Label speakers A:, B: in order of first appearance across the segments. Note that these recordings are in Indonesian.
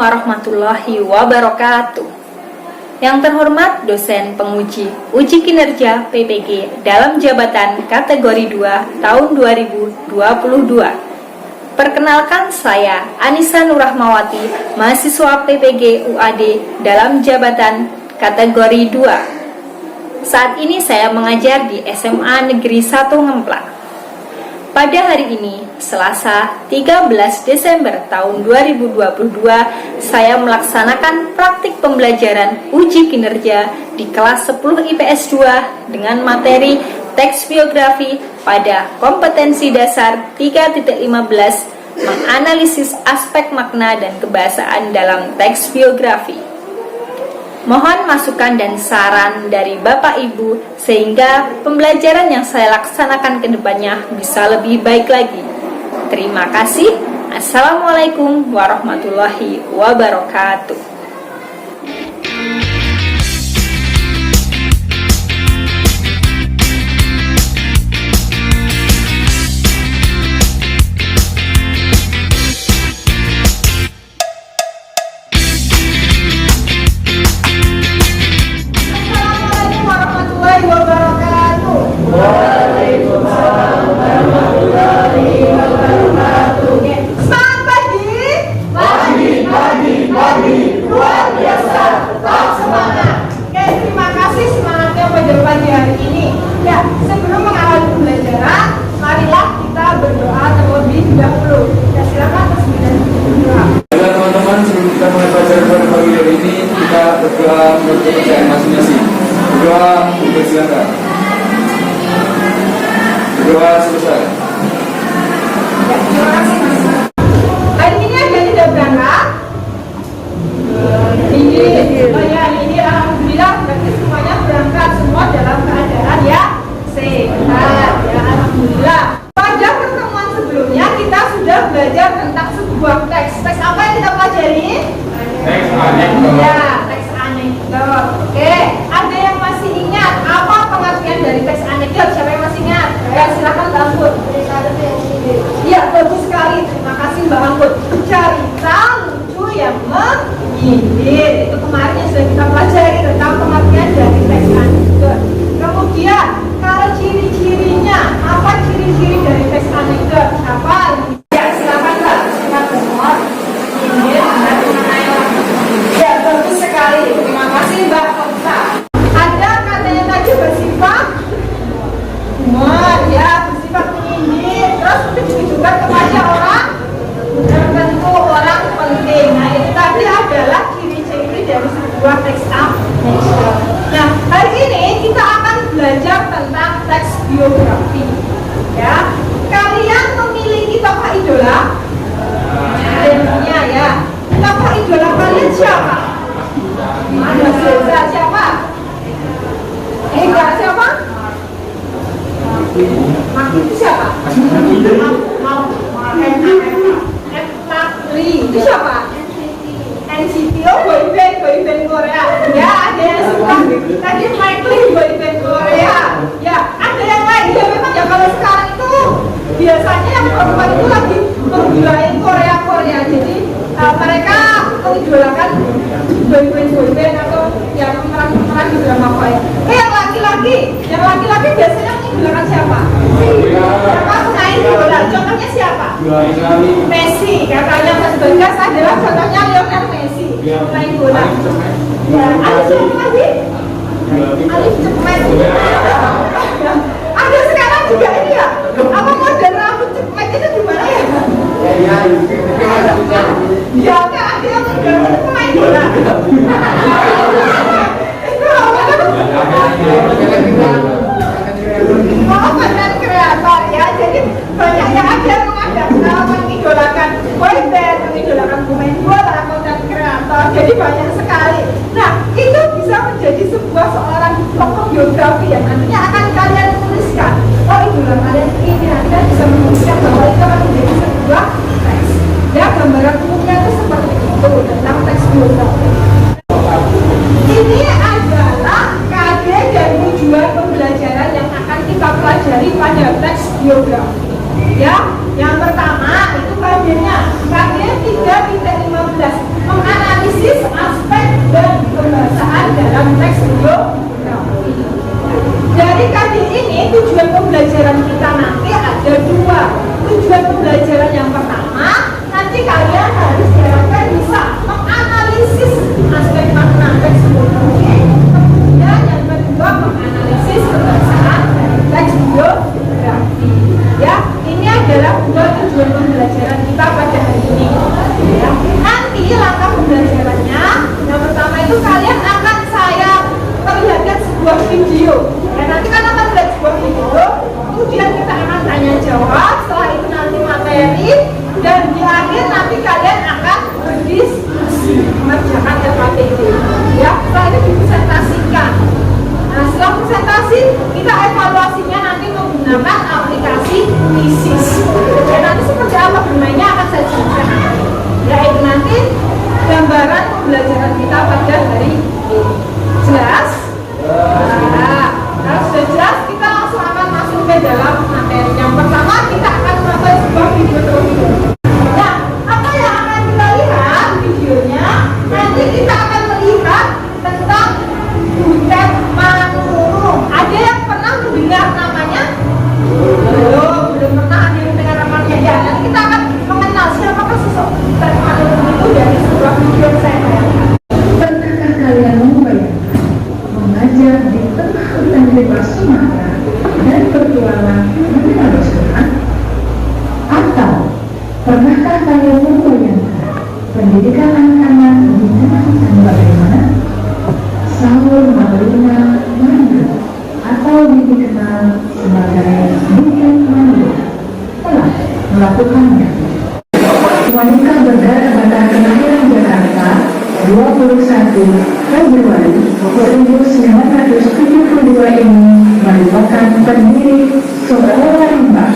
A: warahmatullahi wabarakatuh. Yang terhormat dosen penguji uji kinerja PPG dalam jabatan kategori 2 tahun 2022. Perkenalkan, saya Anissa Nurrahmawati, mahasiswa PPG UAD dalam jabatan kategori 2. Saat ini saya mengajar di SMA Negeri 1 Ngemplak. Pada hari ini, Selasa 13 Desember tahun 2022, saya melaksanakan praktik pembelajaran uji kinerja di kelas 10 IPS 2 dengan materi teks biografi pada kompetensi dasar 3.15, menganalisis aspek makna dan kebahasaan dalam teks biografi. Mohon masukan dan saran dari Bapak Ibu sehingga pembelajaran yang saya laksanakan ke depannya bisa lebih baik lagi. Terima kasih. Assalamualaikum warahmatullahi wabarakatuh.
B: Berdoa untuk pekerjaan masing-masing. Berdoa silakan. Berdoa selesai.
C: Hari ini ada tidak berangkat? Ini alhamdulillah berarti semuanya berangkat, semua dalam keadaan ya sehat ya, alhamdulillah. Pada pertemuan sebelumnya kita sudah belajar tentang sebuah teks. Teks apa yang kita pelajari?
B: Teks anekdot.
C: Ya, teks anekdot. Oke, ada yang masih ingat apa pengertian dari teks anekdot? Siapa yang masih ingat? Ya, silakan Mbak Angkut. Iya, bagus sekali. Terima kasih Mbak Angkut. Cerita lucu yang menyindir. Itu kemarin yang sudah kita pelajari tentang pengertian dari teks anekdot. Kemudian, kalau ciri-cirinya, apa ciri-ciri dari teks anekdot? Apa? Ya, silakan Mbak. Silakan semua. Ya, bagus sekali. Terima kasih Mbak Kota. Ada katanya tadi bersifat humor, ya, bersifat menyindir. Terus ditujukan kepada orang tertentu, orang penting. Nah, itu tadi adalah ciri-ciri dari sebuah teks anekdot. Nah, hari ini kita akan belajar tentang teks biografi. Ya, kalian memiliki tokoh idola? Ya. Tokoh idola kalian siapa? Ada siapa? Enggak, siapa? Maki itu siapa? Itu siapa? NCT. Oh, boyband Korea. Ya, ada yang suka. Tadi Michael boyband Korea. Ya, ada yang lain. Ya, memang ya kalau sekarang itu biasanya yang perempuan itu lagi menggilai Korea. Jadi mereka mengidolakan boyband atau yang pemeran di drama Korea. Yang laki-laki biasanya mengidolakan siapa? Siapa pemain bola? Contohnya siapa? Messi. Katanya Mas Bagas adalah contohnya Lionel Messi, pemain bola. Ya, ada siapa lagi? Alif Cepmet. Ada sekarang juga ini ya. Apa model rambut Cepmet itu gimana ya? Ya, ada yang pemain bola. Konten kreator ya, jadi banyak yang ada mengidolakan boyband, mengidolakan pemain bola, konten kreator, jadi banyak sekali. Nah, itu bisa menjadi sebuah seorang tokoh biografi yang nantinya akan kalian tuliskan. Oh, idola kalian ini, Anda bisa menuliskan bahwa itu akan menjadi sebuah teks. Ya, gambaran umumnya itu seperti itu tentang teks biografi. Ini adalah KD dan tujuan pembelajaran yang akan kita pelajari pada teks biografi. Ya, yang pertama itu KD-nya, KD 3.15, menganalisis videografi. Dari kajian ini tujuan pembelajaran kita nanti ada dua. Tujuan pembelajaran yang pertama, nanti kalian harus diharapkan bisa menganalisis aspek makna teks fotografi. Kemudian yang kedua, menganalisis kebangsaan dari teks videografi. Ya, ini adalah dua tujuan pembelajaran kita pada hari ini. Ya, nanti langkah pembelajarannya, yang pertama itu kalian akan saya perlihatkan sebuah video. Ya, nanti kan akan melihat sebuah video, kemudian kita akan tanya jawab, setelah itu nanti materi, dan di akhir nanti kalian akan berdiskusi mengerjakan LKTD. Ya, setelah itu dipresentasikan. Nah, setelah presentasi kita evaluasinya nanti menggunakan aplikasi ISIS. Dan nanti seperti apa bermainnya akan saya jelaskan. Ya, itu nanti gambaran pembelajaran kita pada hari ini. Jelas? Nah, kalau sudah jelas kita langsung akan masuk ke dalam materi. Yang pertama kita akan menonton sebuah video terlebih. Nah, apa yang akan kita lihat videonya? Nanti kita akan melihat tentang Butet Manurung. Ada yang pernah mendengar namanya? Belum pernah ada yang mendengar namanya. Ya, nanti kita akan mengenal siapakah sosok Butet Manurung itu dari sebuah video yang saya bayangkan.
D: Pernahkah kalian membayangkan mengajar di tengah hutan bebas Sumatera dan bertualang mengenal Tuhan? Atau pernahkah kalian membayangkan pendidikan anak-anak di tengah hutan bagaimana? Saul Maulina Mandu atau dikenal sebagai Butet Manurung telah melakukannya. Wanita berdarah Batak kelahiran Jakarta 21 Februari 1972 ini merupakan pendiri sekolah rimba,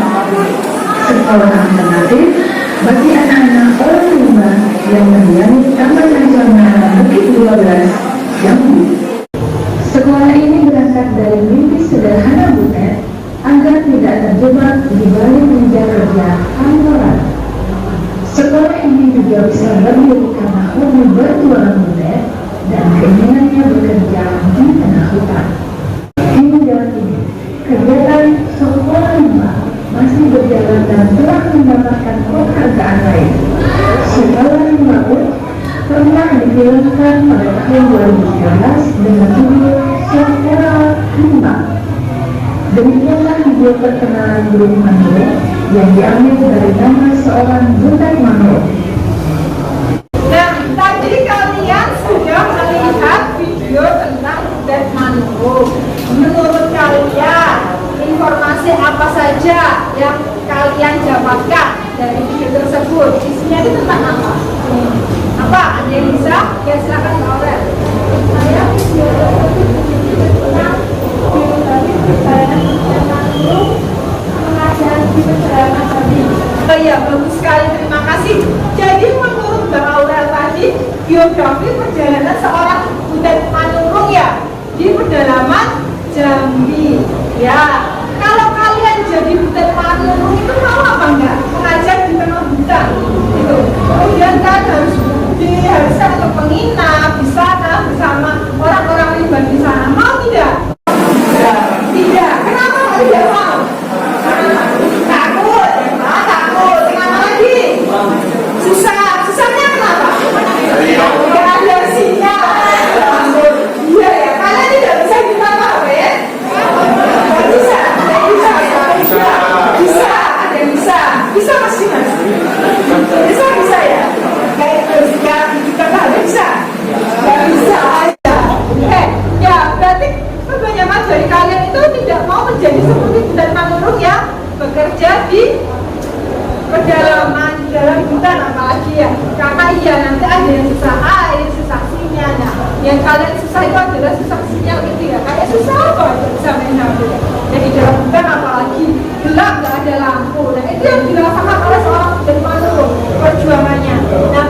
D: sekolah alternatif bagi anak-anak orang rimba yang mendiami Taman Nasional Bukit 12 Jambi. Sekolah ini berangkat dari mimpi sederhana Butet agar tidak terjebak di balik meja kerja kantoran. Sekolah ini juga bisa berdiri karena hobi bertualang Butet dan keinginannya bekerja di tengah hutan. Hingga kini, kegiatan sekolah rimba masih berjalan dan telah mendapatkan penghargaan lain. Sekolah rimba pun pernah difilmkan pada tahun 2019 dengan judul Sekolah Rimba. Demikianlah video perkenalan Butet Manurung yang diambil dari nama seorang Butet Manurung.
C: Nah, tadi kalian sudah melihat video tentang Butet Manurung. Menurut kalian, informasi apa saja yang kalian dapatkan dari video tersebut? Isinya itu tentang apa? Apa? Ada yang bisa? Ya, silakan Mbak Aurel. Saya video tersebut tentang perjalanan Butet Manurung, pengajaran di perjalanan tadi. Oh iya, bagus sekali, terima kasih. Jadi menurut Mbak Aurel tadi, biografi perjalanan seorang Butet Manurung ya di pedalaman Jambi. Ya, kalau kalian jadi Butet Manurung itu mau apa enggak? Mengajar di tengah hutan gitu. Kemudian kan harus diharuskan untuk menginap di sana bersama orang-orang rimba di sana. Mau tidak? Tidak. Kenapa tidak mau? Takut. Takut. Kenapa lagi? Susah. Susahnya kenapa? Tidak ada sinyal. Iya ya. Kalian tidak bisa gimana apa ya? Bisa. Bisa. Ada yang bisa. Bisa masih mas. Bisa ya. Kayak jika kita nggak ada bisa. Nggak bisa aja. Ya berarti kebanyakan dari kalian itu tidak mau menjadi seperti Butet Manurung ya, bekerja di pedalaman, di dalam hutan apalagi ya. Karena iya nanti ada yang susah air, susah sinyal. Nah, yang kalian susah itu adalah susah sinyal gitu ya. Kayak susah apa untuk bisa main HP ya. Jadi dalam hutan apalagi gelap, nggak ada lampu. Nah itu yang dirasakan oleh seorang Butet Manurung perjuangannya. Nah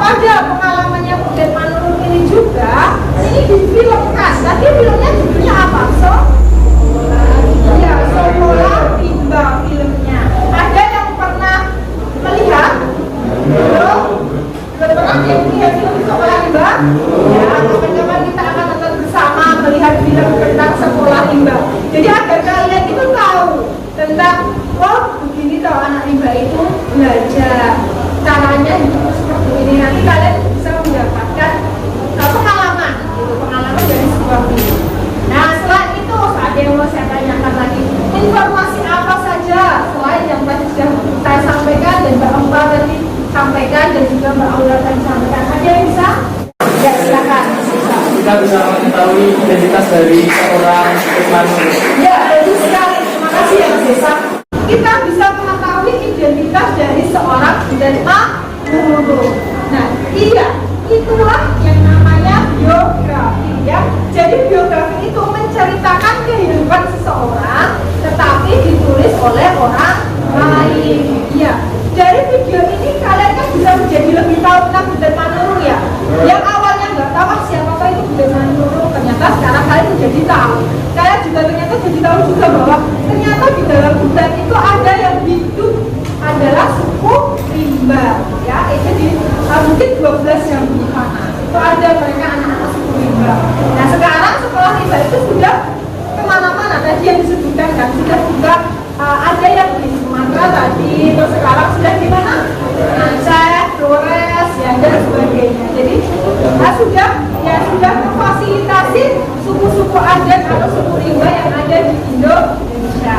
C: pada pengalamannya Butet Manurung ini juga ini difilmkan. Tadi filmnya judulnya apa? Sekolah Rimba filmnya. Ada yang pernah melihat? Belum pernah lihat film Sekolah Rimba? Ya, kapan-kapan kita akan melihat film tentang sekolah rimba. Jadi agar kalian itu tahu tentang, oh begini toh anak rimba itu belajar, caranya seperti ini. Nanti kalian bisa mendapatkan pengalaman, gitu, pengalaman dari sebuah film. Nah, selain itu ada yang mau saya tanyakan lagi, informasi apa saja selain yang tadi sudah saya sampaikan dan Mbak Empa tadi sampaikan dan juga Mbak Aula tadi sampaikan, ada yang bisa? Ya, silakan.
B: Kita bisa mengetahui identitas dari seorang manur.
C: Ya, bagus sekali. Terima kasih ya Mas Desa. Kita bisa mengetahui identitas dari seorang manur. Nah, iya, itulah yang namanya biografi ya. Jadi biografi itu menceritakan kehidupan seseorang, tetapi ditulis oleh orang lain. Ya, dari video ini kalian kan bisa menjadi lebih tahu tentang Butet Manurung ya. Yang awalnya nggak tahu siapa itu Butet Manurung, ternyata sekarang kalian menjadi tahu. Kalian juga ternyata jadi tahu juga bahwa ternyata di dalam Butet itu ada yang hidup adalah suku rimba ya. Itu di mungkin 12 yang di sana itu ada mereka anak-anak suku rimba. Nah sekarang sekolah rimba itu sudah kemana-mana, tadi yang disebutkan kan sudah juga ada yang di Sumatera tadi, terus sekarang sudah di mana? Aceh, Flores, ya dan sebagainya. Jadi sudah memfasilitasi suku-suku adat atau suku rimba yang ada di Indonesia.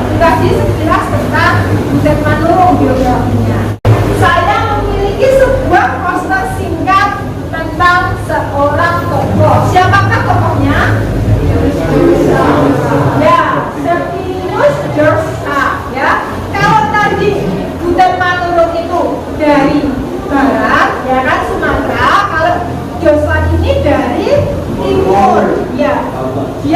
C: Itu tadi sekilas tentang Butet Manurung biografinya. Saya memiliki sebuah poster singkat tentang seorang tokoh. Siapakah tokohnya? Ya, Septimius Joshua ya. Kalau tadi Butet Manurung itu dari barat, ya kan Sumatera. Kalau Joshua ini dari timur, ya. Dia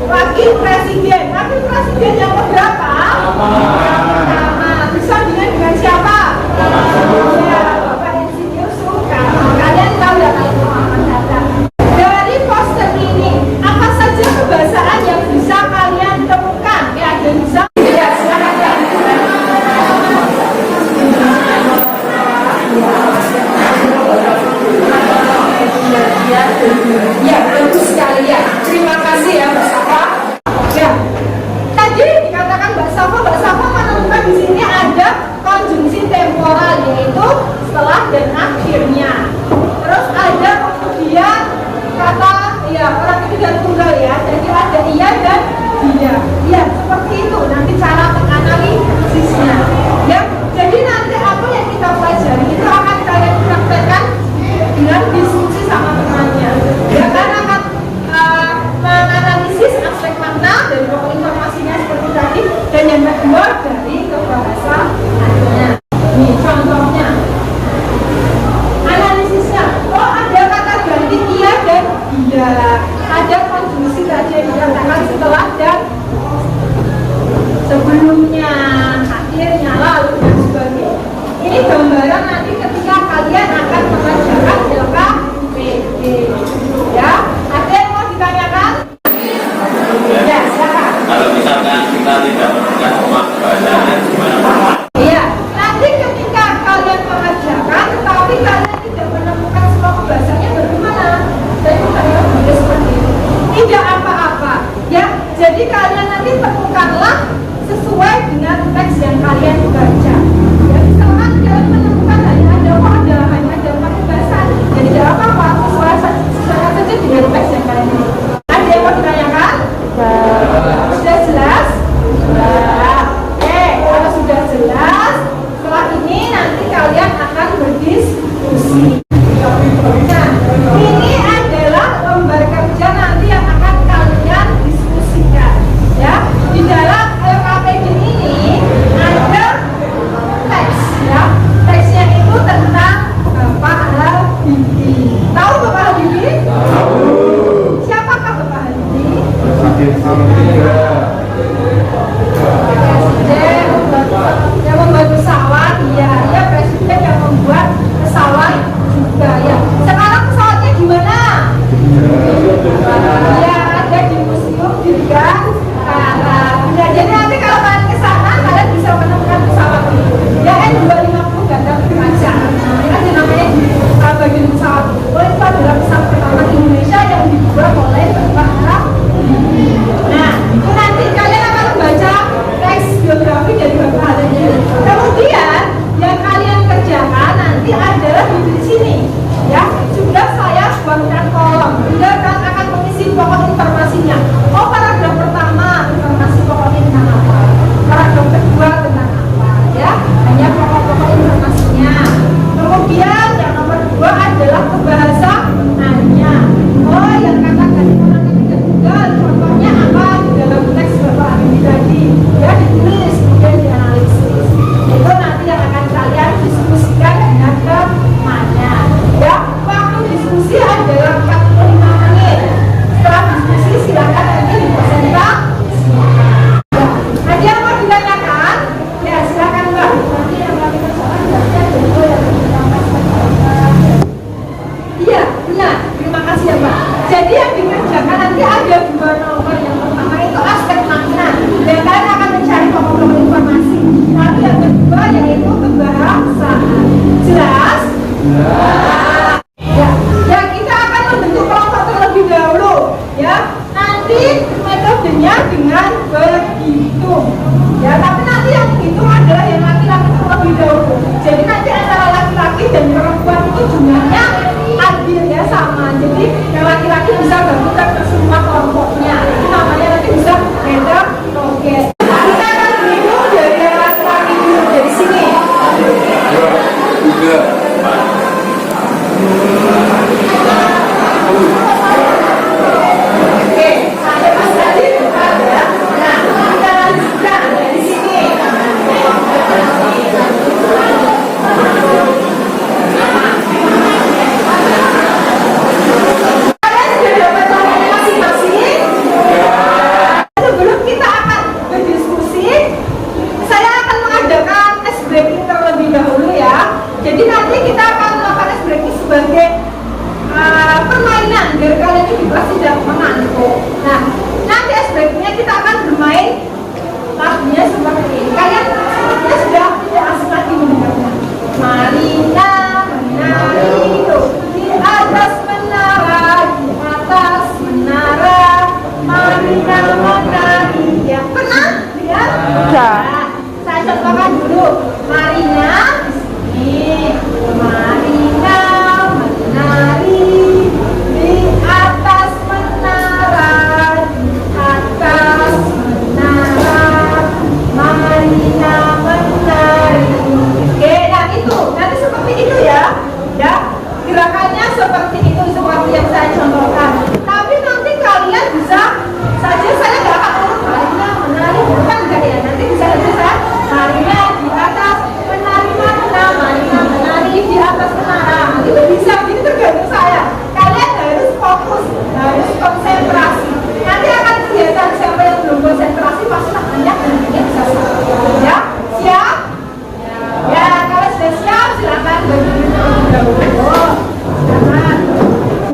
C: Wakil presiden. Wakil presiden yang keberapa? Sama. Bersandingan dengan siapa? Ya, Bapak Insinyur Soekarno. Kalian tahu ya kalau Muhammad Hatta. Dari poster ini, apa saja kebahasaan yang bisa kalian temukan? Ya, ada bisa. Ya, silakan ya. Ya, bagus sekali ya. Terima kasih ya, Mbak Safa. Ya, tadi dikatakan Mbak Safa menemukan di sini ada konjungsi temporal, yaitu setelah dan akhirnya. Terus ada kemudian kata ya orang ketiga tunggal ya, jadi ada iya dan dia. Ya, seperti itu. Nanti cara menganalisisnya. Ya, jadi nanti apa yang kita pelajari itu akan kalian praktekkan dengan diskusi sama temannya. Ya, karena akan menganalisis aspek makna dari pokok informasinya seperti tadi, dan yang kedua dari kebahasaannya. Nih contohnya, analisisnya. Oh, ada kata ganti iya dan dia, ada konjungsi tadi yang dikatakan setelah dan sebelumnya, akhirnya, lalu dan sebagainya. Ini gambaran nanti ketika kalian akan mengerjakan LKPD. Ya, ada yang mau ditanyakan? Ya, silakan.
E: Kalau misalkan kita tidak menemukan rumah bahasanya gimana?
C: Iya, nanti ketika kalian mengerjakan, tetapi kalian tidak menemukan semua bahasanya bagaimana? Jadi kalian boleh seperti itu. Tidak apa-apa, ya. Jadi kalian nanti temukanlah sesuai dengan teks yang kalian baca. Ya, misalkan kalian menemukan hanya ada empat pembahasan, jadi tidak apa-apa, sesuai saja dengan teks yang kalian baca. Ada yang mau ditanyakan? Sudah jelas? Oke, kalau sudah jelas, setelah ini nanti kalian akan berdiskusi. Nah, ini adalah lembar kerja nanti yang akan kalian diskusikan. Ya, di dalam LKPD ini ada teks, ya. Teksnya itu tentang Bapak Habibie. Tahu Bapak Habibie? Tahu. Siapakah Bapak Habibie? Presiden yang membuat pesawat, ya, dia presiden yang membuat pesawat juga, ya. Sekarang pesawatnya gimana? Ya, ada di museum juga. Ya, jadi nanti kalau kalian ke sana, kalian bisa menemukan pesawat ini. Ya, N250 Gandam Kaca. Ini kan namanya di bagian pesawat. Oh, itu adalah pesawat pertama di Indonesia yang dibuat oleh Bapak Habibie. Nah, itu nanti kalian akan membaca teks biografi dari Bapak Habibie. Kemudian yang kalian kerjakan nanti adalah di sini, ya. Sudah saya buatkan kolom. Sudah akan mengisi pokok informasinya. Oh, paragraf pertama informasi pokoknya tentang apa? Paragraf kedua tentang apa? Ya, hanya pokok-pokok informasinya. Kemudian yang nomor 2 adalah kebahasaannya. Oh, yang katakan orang ketiga tunggal, contohnya apa di dalam teks Bapak Habibie tadi? Ya, ditulis kemudian dianalisis. Itu nanti yang akan kalian diskusikan dengan temannya. Ya, waktu diskusi adalah 45 menit. Setelah diskusi silakan nanti dipresentasikan. Ya, ada yang mau ditanyakan? Ya, silakan Mbak. Nanti yang kami persoalan berarti ada itu yang ditambahkan. Iya, benar. Terima kasih ya Mbak. Jadi yang dikerjakan nanti ada 2 nomor. Yang pertama itu aspek makna, dan kalian akan mencari pokok-pokok informasi. Lalu yang kedua yaitu kebahasaan. Jelas? Ya, ya, kita akan membentuk kelompok terlebih dahulu. Ya, nanti metodenya dengan berhitung. Ya, tapi nanti yang menghitung adalah yang laki-laki terlebih dahulu. Jadi nanti antara laki-laki dan perempuan itu jumlahnya adil, ya, sama. Jadi yang laki-laki bisa gabungkan ke semua kelompoknya. Itu namanya nanti bisa beda loget. Kita akan berhitung dari yang laki-laki dulu dari sini.
B: Juga.
C: Oke, ada Mas Adit, ada. Nah, kita lanjutkan dari sini. Kalian sudah dapat nomornya masing-masing? kita akan bermain lagunya seperti ini. Kalian sepertinya sudah tidak asing lagi mendengarnya. Marina menari di atas menara, di atas menara. Marina menari. Ya, pernah lihat?
A: Sudah.
C: Saya contohkan dulu. Marina di sini. Marina menari di atas menara, di atas menara. Marina menari. Oke, nah itu nanti seperti itu ya. Ya, gerakannya seperti itu seperti yang saya contohkan. Tapi nanti kalian bisa saja, saya nggak akan urut Marina menari bukan enggak ya. Nanti bisa saja saya Marina di atas menari, Marina menari di atas menara. Itu bisa, ini tergantung saya. Kalian harus fokus, harus konsentrasi. Nanti akan kelihatan siapa yang belum konsentrasi pasti tangannya bisa salah. Ya, siap? Ya, kalau sudah siap silakan berdiri terlebih dahulu. Silakan.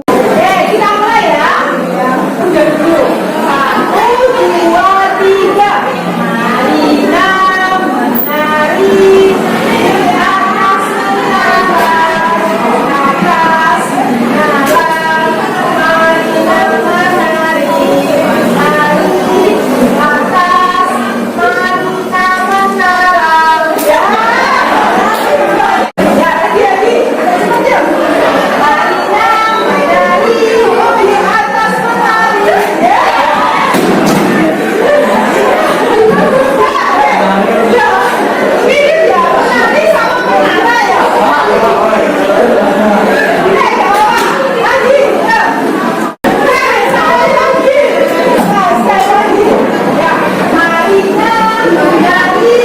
C: Oke, kita mulai ya. Ya, udah dulu. 1, 2, 3. Marina menari di atas menara, di atas menara. Marina menari, menari di atas Marina menara. Ya, ya, hati-hati. Seperti itu. Marina menari di atas menari. Ya. Ya, mirip ya, menari sama menara ya. Lagi, ya. Sekali lagi. Nah, sekali lagi. Ya, Marina menari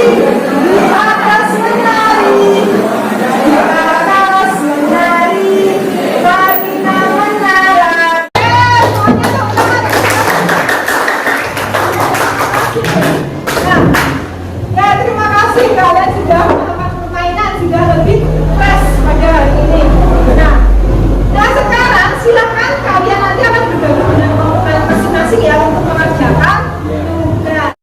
C: di atas menari, di atas menari. Marina menara. Semuanya teman-teman. Nah, ya terima kasih kalian sudah melakukan permainan, sudah lebih fresh pada hari ini. Nah sekarang silakan kalian nanti akan bergabung dengan kelompok kalian masing-masing ya untuk mengerjakan tugas.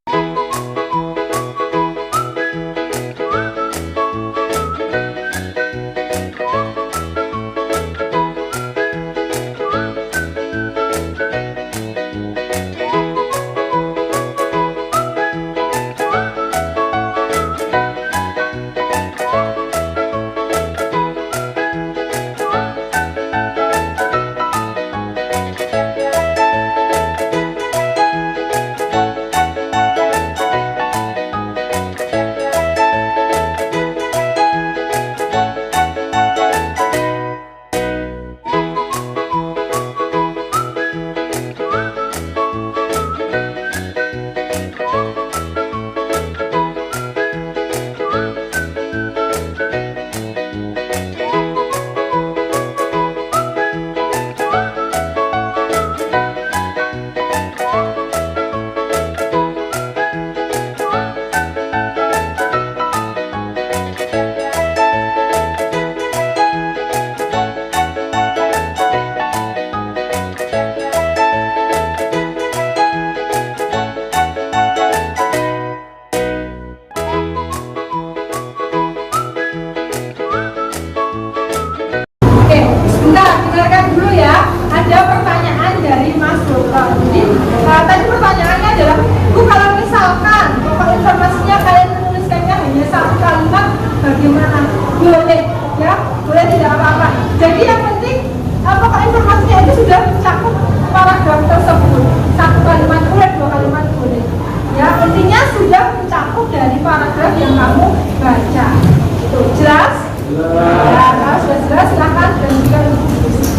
C: Oke, sebentar, dengarkan dulu ya. Ada pertanyaan dari Mas Dokter. Jadi, tadi pertanyaannya adalah, Bu, kalau misalkan pokok informasinya kalian menuliskannya hanya satu kalimat, bagaimana? Boleh, ya? Boleh, tidak apa-apa. Jadi yang penting, pokok informasinya itu sudah mencakup paragraf tersebut. Satu kalimat boleh, dua kalimat boleh. Ya, intinya sudah mencakup dari paragraf yang kamu baca. Itu jelas? Ya, kalau sudah jelas silakan lanjutkan diskusi.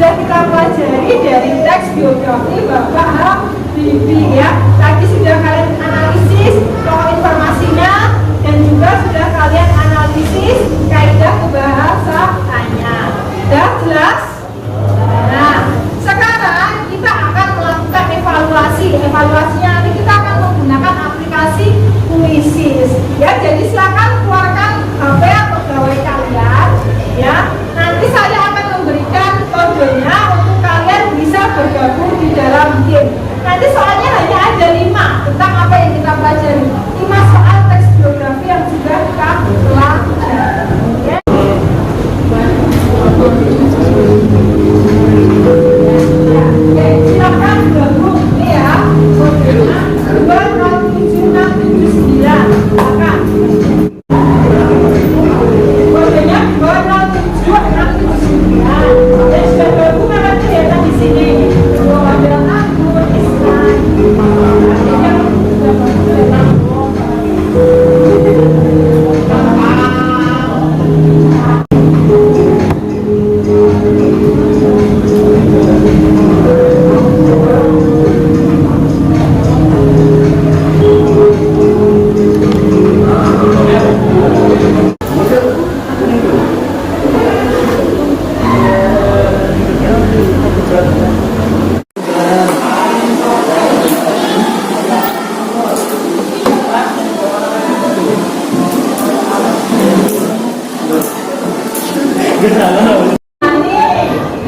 C: sudah kita pelajari dari teks biografi Bapak Habibie ya. Tadi sudah kalian analisis tokoh informasinya dan juga sudah kalian analisis kaidah kebahasaannya. Sudah jelas? Nah, sekarang kita akan melakukan evaluasi. Evaluasinya nanti kita akan menggunakan aplikasi Quizzes. Ya, jadi silakan keluarkan HP atau gawai kalian. Ya, nanti saya akan memberikan kodenya untuk kalian bisa bergabung di dalam game. Nanti soalnya hanya ada 5 tentang apa yang kita pelajari. 5 soal teks biografi yang sudah kita pelajari. Ya. Oke, silakan gabung ini ya. Kodenya 20769. Silakan. Kodenya 20769. Dan sudah gabung akan kelihatan di sini. Ada akun Islam. Artinya sudah kelihatan.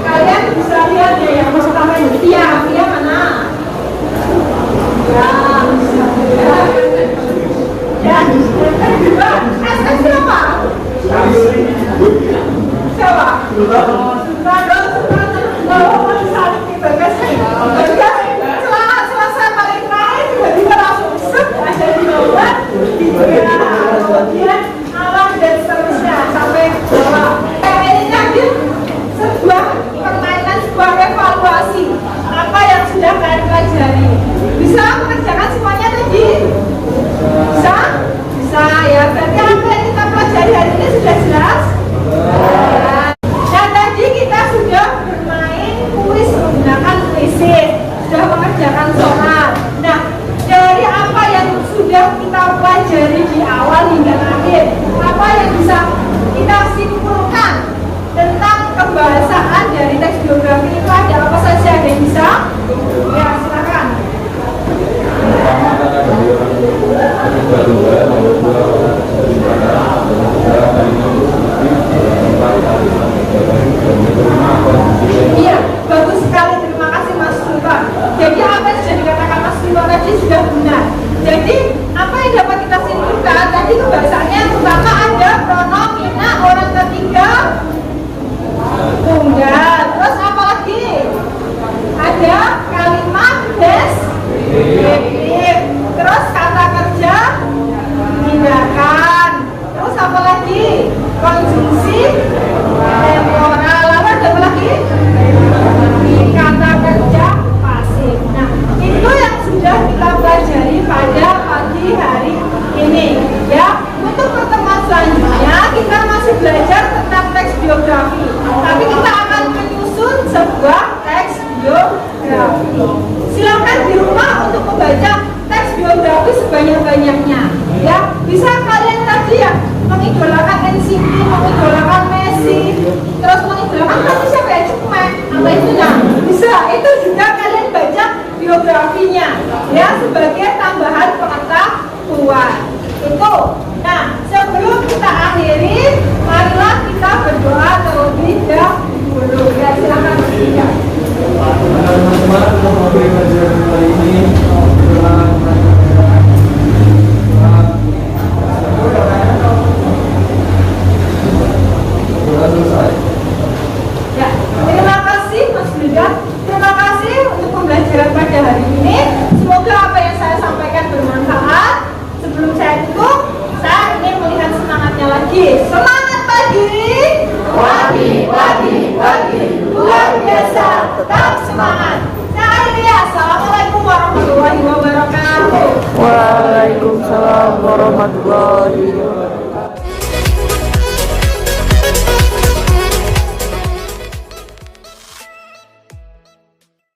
C: Kalian bisa lihat ya yang pertama ini Pia mana? Ya, ya. SX siapa? Siapa? Selesai paling terakhir tiba-tiba langsung set ada di bawah. Kemudian alam dan seterusnya sampai bawah. Sebuah permainan, sebuah evaluasi apa yang sudah kalian pelajari. Bisa mengerjakan semuanya tadi? Bisa? Bisa ya, berarti apa yang kita pelajari hari ini sudah jelas? Dan tadi kita sudah bermain kuis menggunakan Quizzes, sudah mengerjakan soal. Nah, dari apa yang sudah kita pelajari di awal hingga akhir, apa yang bisa kita simpulkan tentang kebahasaan dari teks biografi itu ada apa saja? Ada yang bisa? Ya, silakan.
B: Pertama kan ada dari orang kedua, nomor 2 dari mana,
C: Iya, bagus sekali. Terima kasih Mas Sultan. Jadi apa yang sudah dikatakan Mas Sultan tadi sudah benar. Jadi apa yang dapat kita simpulkan tadi kebahasaannya pertama ada pronom, ina, orang ketiga, tunggal. Terus apa lagi? Ada kalimat deskriptif. Terus kata kerja tindakan. Terus apa lagi? Konjungsi temporal. Lalu ada apa lagi? Kata kerja pasif. Nah, itu yang sudah kita pelajari pada pagi hari ini. Ya, untuk pertemuan selanjutnya kita masih belajar tentang teks biografi. Tapi kita akan menyusun sebuah teks biografi. Silakan di rumah untuk membaca teks biografi sebanyak-banyaknya. Ya, bisa kalian tadi ya mengidolakan NCT, mengidolakan Messi, terus mengidolakan tapi siapa ya Cukmek, apa itu nah? Bisa, itu juga kalian baca biografinya. Ya, sebagai tambahan pengetahuan. Itu. Nah, sebelum kita akhiri, marilah kita berdoa terlebih dahulu. Ya, silakan berdoa.
B: teman-teman mau belajar kali ini selesai.
C: Ya, terima kasih Mas Brida. Terima kasih untuk pembelajaran pada hari ini. Semoga apa yang saya sampaikan bermanfaat. Sebelum saya tutup, saya ingin melihat semangatnya lagi. Semangat pagi. Pagi. Luar biasa. Tetap semangat. Saya akhiri ya. Assalamualaikum warahmatullahi wabarakatuh.
F: Waalaikumsalam warahmatullahi wabarakatuh.